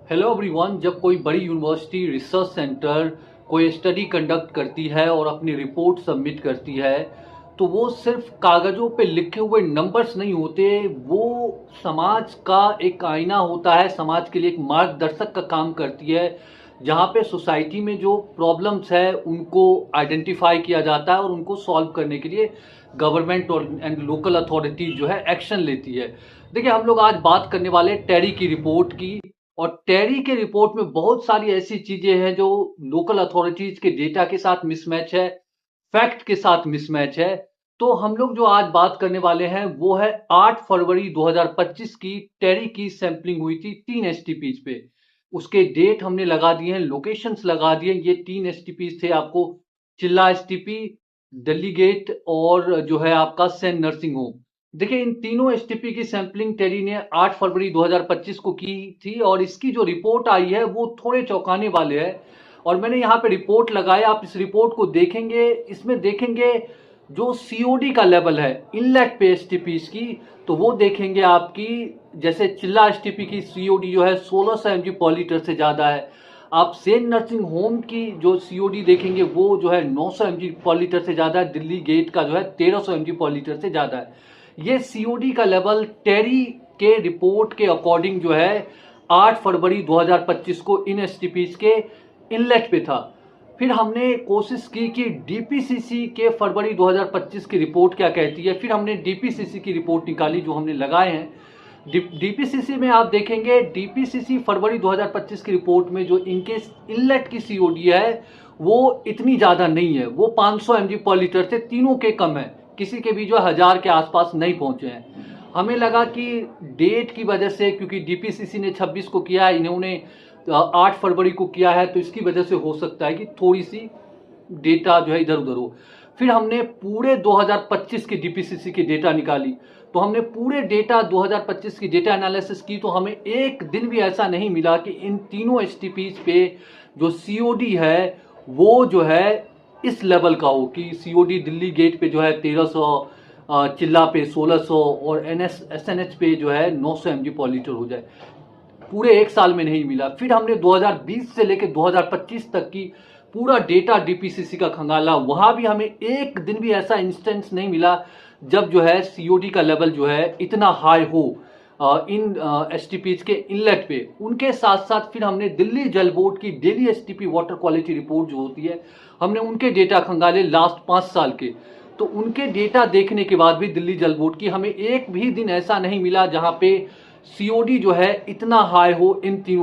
Hello everyone. जब कोई बड़ी यूनिवर्सिटी रिसर्च सेंटर कोई स्टडी कंडक्ट करती है और अपनी रिपोर्ट सबमिट करती है, तो वो सिर्फ कागज़ों पे लिखे हुए नंबर्स नहीं होते, वो समाज का एक आईना होता है, समाज के लिए एक मार्गदर्शक का काम करती है। जहाँ पे सोसाइटी में जो प्रॉब्लम्स है उनको आइडेंटिफाई किया जाता है और उनको सॉल्व करने के लिए गवर्नमेंट और एंड लोकल अथॉरिटीज जो है एक्शन लेती है। देखिए, हम लोग आज बात करने वाले हैं टेरी की रिपोर्ट की। और टेरी के रिपोर्ट में बहुत सारी ऐसी चीजें हैं जो लोकल अथॉरिटीज के डेटा के साथ मिसमैच है, फैक्ट के साथ मिसमैच है। तो हम लोग जो आज बात करने वाले हैं वो है 8 फरवरी 2025 की टेरी की सैंपलिंग हुई थी 3 एसटीपीज पे। उसके डेट हमने लगा दिए हैं, लोकेशंस लगा दिए। ये 3 एसटीपीज थे आपको, चिल्ला एसटीपी, दिल्ली गेट और जो है आपका सेंट नर्सिंग होम। देखिए, इन तीनों एसटीपी की सैंपलिंग टेरी ने 8 फरवरी 2025 को की थी और इसकी जो रिपोर्ट आई है वो थोड़े चौंकाने वाले है। और मैंने यहाँ पे रिपोर्ट लगाया, आप इस रिपोर्ट को देखेंगे, इसमें देखेंगे जो सीओडी का लेवल है इनलेट पे एसटीपीज की, तो वो देखेंगे आपकी, जैसे चिल्ला एसटीपी की सीओडी जो है 1600 mg पर लीटर से ज्यादा है। आप सेंट नर्सिंग होम की जो सीओडी देखेंगे वो जो है 900 mg पर लीटर से ज्यादा है। दिल्ली गेट का जो है 1300 mg पर लीटर से ज्यादा है। ये सीओडी का लेवल टेरी के रिपोर्ट के अकॉर्डिंग जो है 8 फरवरी 2025 को इन एसटीपीज के इनलेट पे था। फिर हमने कोशिश की कि डीपीसीसी के फरवरी 2025 की रिपोर्ट क्या कहती है। फिर हमने डीपीसीसी की रिपोर्ट निकाली जो हमने लगाए हैं। डीपीसीसी में आप देखेंगे, डीपीसीसी फरवरी 2025 की रिपोर्ट में जो इनके इनलेट की सीओडी है वो इतनी ज्यादा नहीं है, वो 500 mg पर लीटर से तीनों के कम है, किसी के भी जो 1000 के आसपास नहीं पहुंचे हैं। हमें लगा कि डेट की वजह से, क्योंकि डीपीसीसी ने 26 को किया है, इन्होंने 8 फरवरी को किया है, तो इसकी वजह से हो सकता है कि थोड़ी सी डेटा जो है इधर उधर हो। फिर हमने पूरे 2025 की डीपीसीसी की डेटा निकाली, तो हमने पूरे डेटा 2025 की डेटा एनालिसिस की, तो हमें एक दिन भी ऐसा नहीं मिला कि इन तीनों एसटीपीज पे जो सीओडी है वो जो है इस लेवल का हो कि सीओडी दिल्ली गेट पे जो है 1300, चिल्ला पे 1600 और एसएनएच पे जो है 900 mg पर लीटर हो जाए। पूरे एक साल में नहीं मिला। फिर हमने 2020 से लेकर 2025 तक की पूरा डेटा डीपीसीसी का खंगाला, वहां भी हमें एक दिन भी ऐसा इंस्टेंस नहीं मिला जब जो है सीओडी का लेवल जो है इतना हाई हो इन एसटीपीज के इनलेट पे। उनके साथ साथ फिर हमने दिल्ली जल बोर्ड की daily STP water quality report जो होती है, हमने उनके डेटा खंगाले लास्ट 5 साल के। तो उनके डेटा देखने के बाद भी दिल्ली जल बोर्ड की हमें एक भी दिन ऐसा नहीं मिला जहां पे सीओडी जो है इतना हाई हो इन तीनों